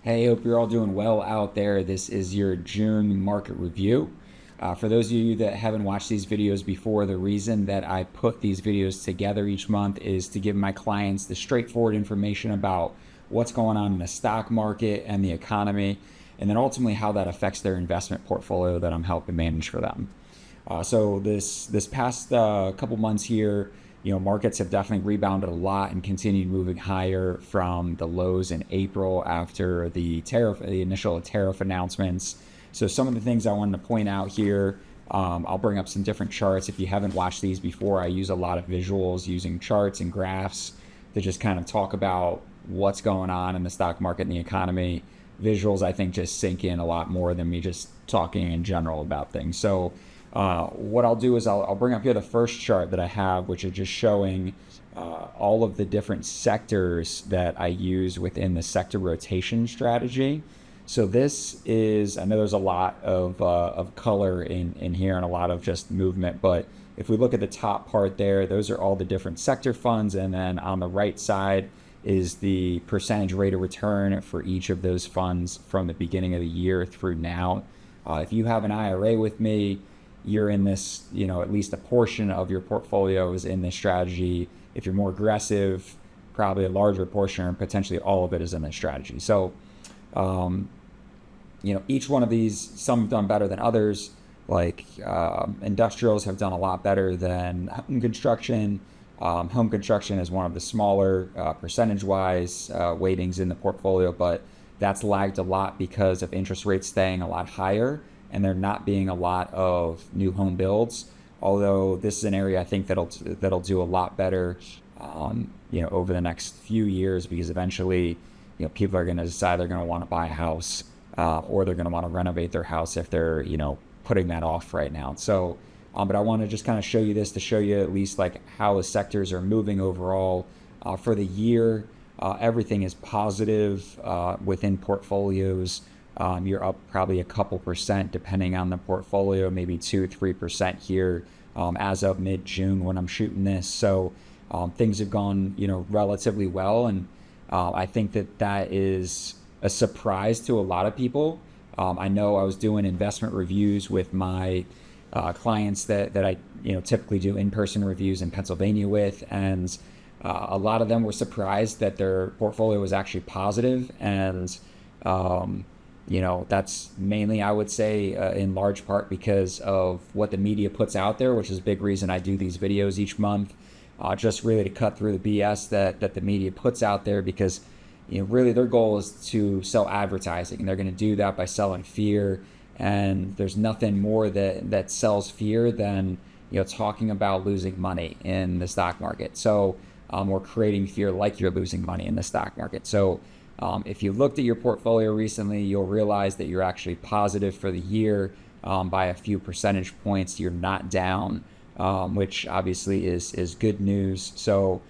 Hey, hope you're all doing well out there. This is your June market review. For those of you that haven't watched these videos before, the reason that I put these videos together each month is to give my clients the straightforward information about what's going on in the stock market and the economy, and then ultimately how that affects their investment portfolio that I'm helping manage for them. So this past couple months here, markets have definitely rebounded a lot and continued moving higher from the lows in April after the initial tariff announcements. So some of the things I wanted to point out here, I'll bring up some different charts. If you haven't watched these before, I use a lot of visuals using charts and graphs to just kind of talk about what's going on in the stock market and the economy. Visuals, I think, just sink in a lot more than me just talking in general about things. So what I'll do is I'll bring up here the first chart that I have, which is just showing all of the different sectors that I use within the sector rotation strategy. So this is, I know there's a lot of color in here and a lot of just movement, but if we look at the top part there, those are all the different sector funds. And then on the right side is the percentage rate of return for each of those funds from the beginning of the year through now. If you have an IRA with me, you're in this, at least a portion of your portfolio is in this strategy. If you're more aggressive, probably a larger portion or potentially all of it is in this strategy. So, each one of these, some have done better than others. Like industrials have done a lot better than home construction. Home construction is one of the smaller percentage-wise weightings in the portfolio, but that's lagged a lot because of interest rates staying a lot higher and there not being a lot of new home builds. Although this is an area I think that'll do a lot better, over the next few years because eventually, people are going to decide they're going to want to buy a house or they're going to want to renovate their house if they're, putting that off right now. So, but I want to just kind of show you this to show you at least like how the sectors are moving overall for the year. Everything is positive within portfolios. You're up probably a couple percent depending on the portfolio, maybe 2-3% here as of mid-June when I'm shooting this. So things have gone, relatively well, and I think that is a surprise to a lot of people. I know I was doing investment reviews with my clients that I typically do in-person reviews in Pennsylvania with, and a lot of them were surprised that their portfolio was actually positive, and that's mainly, I would say, in large part because of what the media puts out there, which is a big reason I do these videos each month, just really to cut through the BS that the media puts out there because, really their goal is to sell advertising, and they're going to do that by selling fear. And there's nothing more that sells fear than, talking about losing money in the stock market. So, or creating fear like you're losing money in the stock market. So, if you looked at your portfolio recently, you'll realize that you're actually positive for the year by a few percentage points. You're not down, which obviously is good news. So,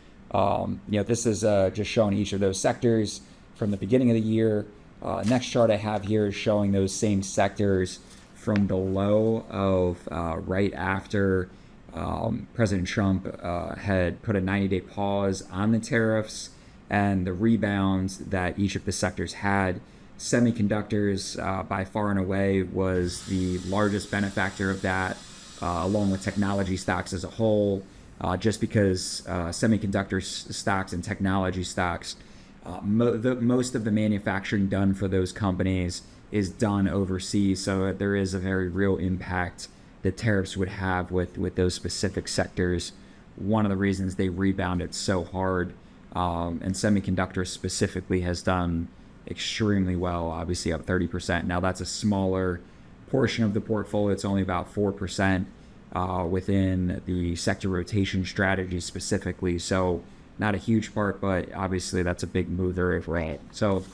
this is just showing each of those sectors from the beginning of the year. Next chart I have here is showing those same sectors from the low of right after President Trump had put a 90-day pause on the tariffs and the rebounds that each of the sectors had. Semiconductors, by far and away, was the largest benefactor of that, along with technology stocks as a whole, just because semiconductor stocks and technology stocks, most of the manufacturing done for those companies is done overseas, so there is a very real impact that tariffs would have with those specific sectors. One of the reasons they rebounded so hard, and semiconductors specifically has done extremely well, obviously up 30%. Now that's a smaller portion of the portfolio. It's only about 4% within the sector rotation strategy specifically. So not a huge part, but obviously that's a big mover if right. So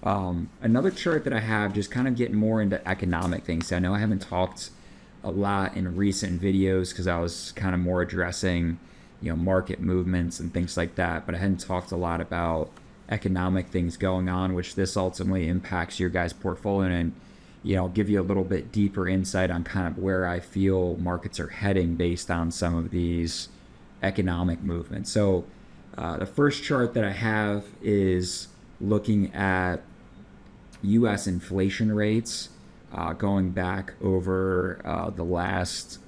another chart that I have, just kind of getting more into economic things. I know I haven't talked a lot in recent videos because I was kind of more addressing market movements and things like that, but I hadn't talked a lot about economic things going on, which this ultimately impacts your guys' portfolio, and give you a little bit deeper insight on kind of where I feel markets are heading based on some of these economic movements. So the first chart that I have is looking at U.S. inflation rates going back over the last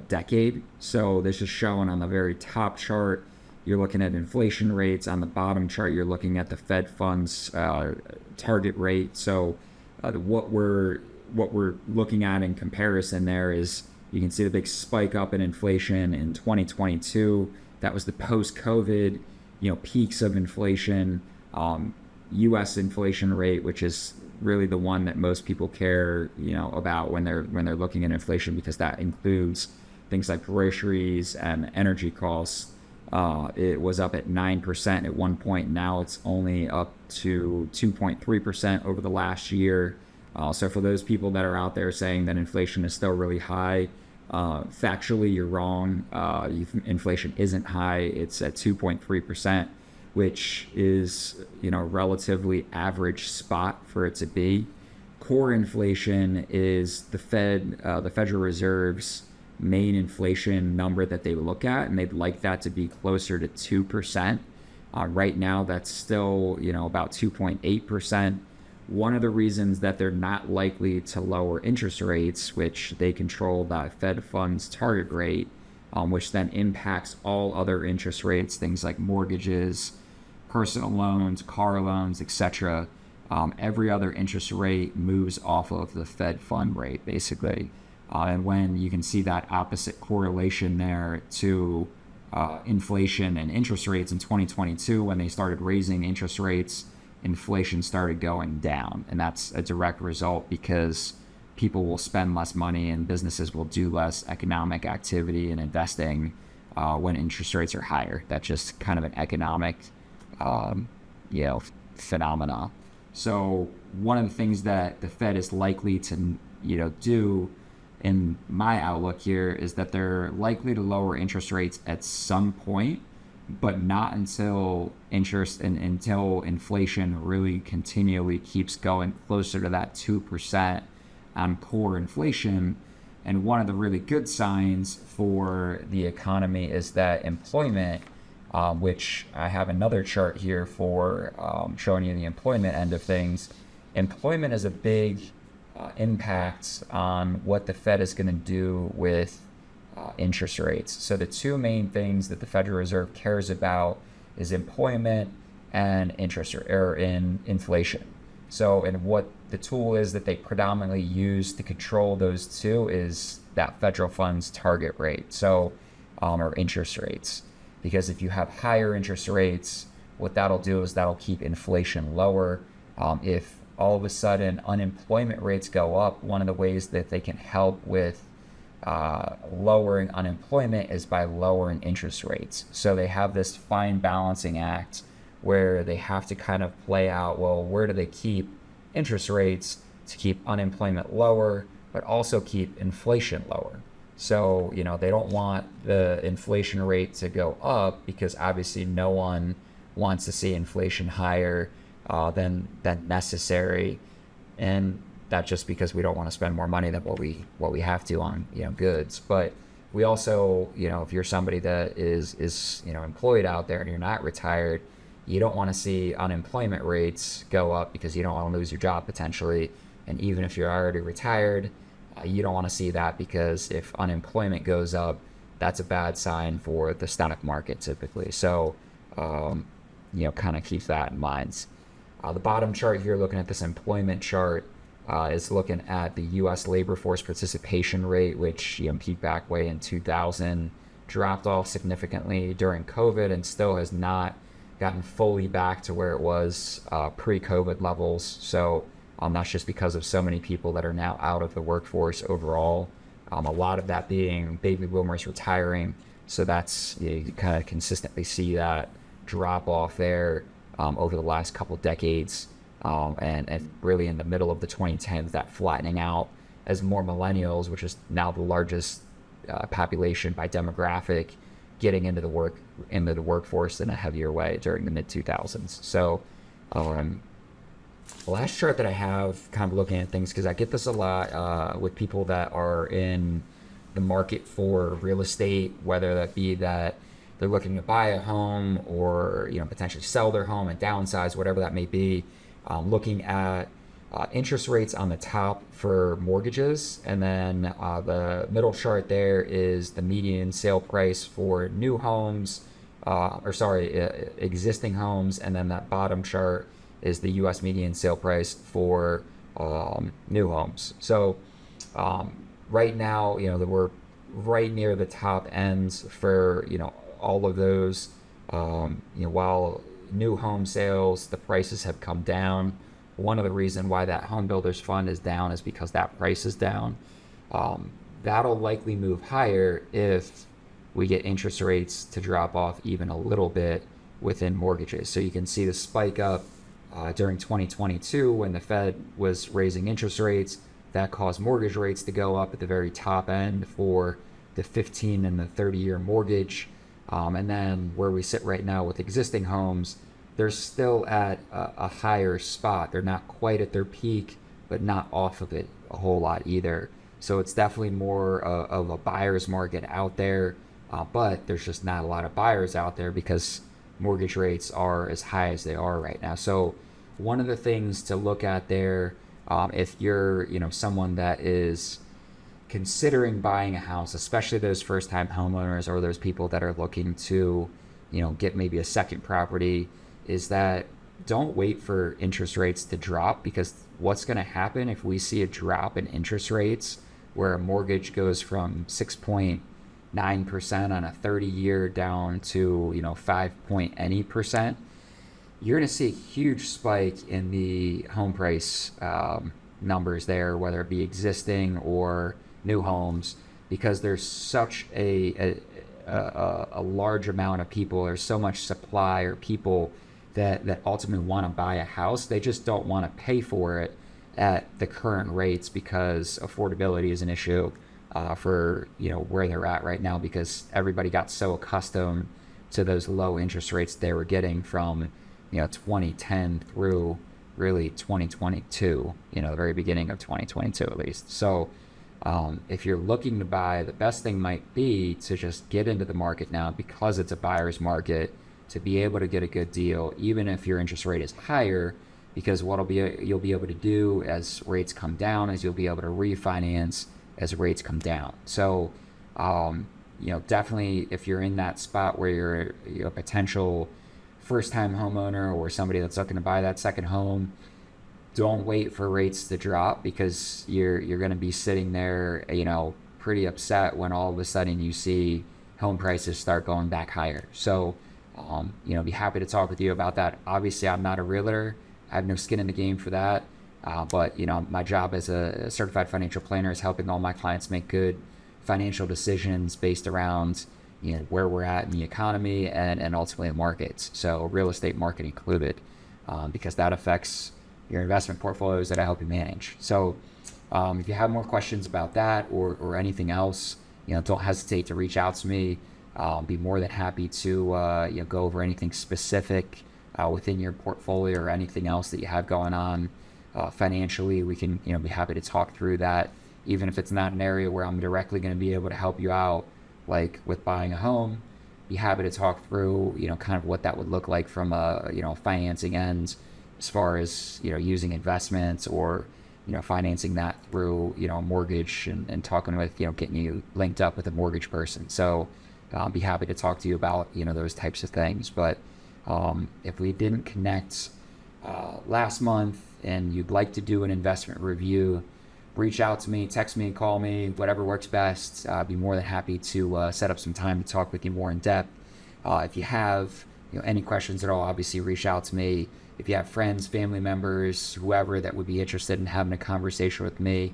decade. So this is shown on the very top chart. You're looking at inflation rates. On the bottom chart, you're looking at the Fed funds target rate. So what we're looking at in comparison there is you can see the big spike up in inflation in 2022. That was the post-COVID, peaks of inflation. U.S. inflation rate, which is really the one that most people care, about when they're looking at inflation, because that includes things like groceries and energy costs. It was up at 9% at one point. Now it's only up to 2.3% over the last year. So for those people that are out there saying that inflation is still really high, factually you're wrong. Inflation isn't high. It's at 2.3%, which is relatively average spot for it to be. Core inflation is the Federal Reserve's main inflation number that they look at, and they'd like that to be closer to 2%. Right now, that's still about 2.8%. One of the reasons that they're not likely to lower interest rates, which they control the Fed funds target rate, which then impacts all other interest rates, things like mortgages, personal loans, car loans, etc. Every other interest rate moves off of the Fed fund rate, basically. And when you can see that opposite correlation there to inflation and interest rates in 2022, when they started raising interest rates, inflation started going down. And that's a direct result because people will spend less money and businesses will do less economic activity and investing when interest rates are higher. That's just kind of an economic phenomena. So one of the things that the Fed is likely to do, in my outlook here, is that they're likely to lower interest rates at some point, but not until inflation really continually keeps going closer to that 2% on core inflation. And one of the really good signs for the economy is that employment, which I have another chart here for showing you the employment end of things. Employment is a big impact on what the Fed is going to do with interest rates. So the two main things that the Federal Reserve cares about is employment and inflation. So, and what the tool is that they predominantly use to control those two is that federal funds target rate, or interest rates. Because if you have higher interest rates, what that'll do is that'll keep inflation lower. If all of a sudden unemployment rates go up, one of the ways that they can help with lowering unemployment is by lowering interest rates. So they have this fine balancing act where they have to kind of play out, well, where do they keep interest rates to keep unemployment lower, but also keep inflation lower? So, they don't want the inflation rate to go up because obviously no one wants to see inflation higher than necessary. And that's just because we don't want to spend more money than what we have to on, goods. But we also, if you're somebody that is employed out there and you're not retired, you don't want to see unemployment rates go up because you don't want to lose your job potentially. And even if you're already retired, you don't want to see that, because if unemployment goes up, that's a bad sign for the stock market typically. So, kind of keep that in mind. The bottom chart here, looking at this employment chart, is looking at the U.S. labor force participation rate, which peaked back way in 2000, dropped off significantly during COVID, and still has not gotten fully back to where it was pre-COVID levels. So that's just because of so many people that are now out of the workforce overall. A lot of that being baby boomers retiring. So that's, you kind of consistently see that drop off there over the last couple decades. And really in the middle of the 2010s, that flattening out as more millennials, which is now the largest population by demographic, getting into the workforce in a heavier way during the mid 2000s. So the last chart that I have, kind of looking at things, because I get this a lot with people that are in the market for real estate, whether that be that they're looking to buy a home or potentially sell their home and downsize, whatever that may be. Looking at interest rates on the top for mortgages, and then the middle chart there is the median sale price for new homes, existing homes, and then that bottom chart is the U.S. median sale price for new homes. So right now, we're right near the top ends for all of those. While new home sales, the prices have come down. One of the reasons why that home builders fund is down is because that price is down. That'll likely move higher if we get interest rates to drop off even a little bit within mortgages. So you can see the spike up during 2022 when the Fed was raising interest rates. That caused mortgage rates to go up at the very top end for the 15 and the 30-year mortgage. And then where we sit right now with existing homes, they're still at a higher spot. They're not quite at their peak, but not off of it a whole lot either. So it's definitely more of a buyer's market out there, but there's just not a lot of buyers out there because mortgage rates are as high as they are right now. So one of the things to look at there, if you're someone that is considering buying a house, especially those first-time homeowners or those people that are looking to get maybe a second property, is that don't wait for interest rates to drop, because what's going to happen if we see a drop in interest rates where a mortgage goes from 6.9% on a 30-year down to 5 point any percent, you're going to see a huge spike in the home price numbers there, whether it be existing or new homes, because there's such a large amount of people, there's so much supply or people that ultimately want to buy a house. They just don't want to pay for it at the current rates because affordability is an issue for where they're at right now, because everybody got so accustomed to those low interest rates they were getting from 2010 through really 2022, the very beginning of 2022 at least. So if you're looking to buy, the best thing might be to just get into the market now, because it's a buyer's market, to be able to get a good deal, even if your interest rate is higher, because you'll be able to do as rates come down is you'll be able to refinance as rates come down. So, definitely if you're in that spot where you're a potential first-time homeowner or somebody that's looking to buy that second home, don't wait for rates to drop, because you're going to be sitting there, pretty upset when all of a sudden you see home prices start going back higher. So, be happy to talk with you about that. Obviously, I'm not a realtor. I have no skin in the game for that. But my job as a certified financial planner is helping all my clients make good financial decisions based around where we're at in the economy and ultimately the markets. So real estate market included, because that affects your investment portfolios that I help you manage. So if you have more questions about that or anything else, don't hesitate to reach out to me. Be more than happy to go over anything specific within your portfolio or anything else that you have going on financially. We can be happy to talk through that, even if it's not an area where I'm directly going to be able to help you out, like with buying a home. Be happy to talk through kind of what that would look like from a financing end, as far as using investments or financing that through a mortgage, and talking with getting you linked up with a mortgage person. So I'll be happy to talk to you about those types of things. But if we didn't connect last month and you'd like to do an investment review, reach out to me, text me, call me, whatever works best. I'd be more than happy to set up some time to talk with you more in depth. If you have any questions at all, obviously reach out to me. If you have friends, family members, whoever that would be interested in having a conversation with me,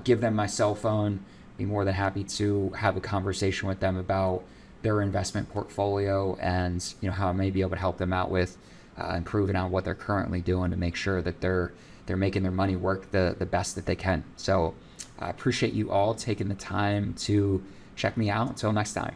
give them my cell phone. Be more than happy to have a conversation with them about their investment portfolio and how I may be able to help them out with improving on what they're currently doing to make sure that they're making their money work the best that they can. So I appreciate you all taking the time to check me out. Until next time.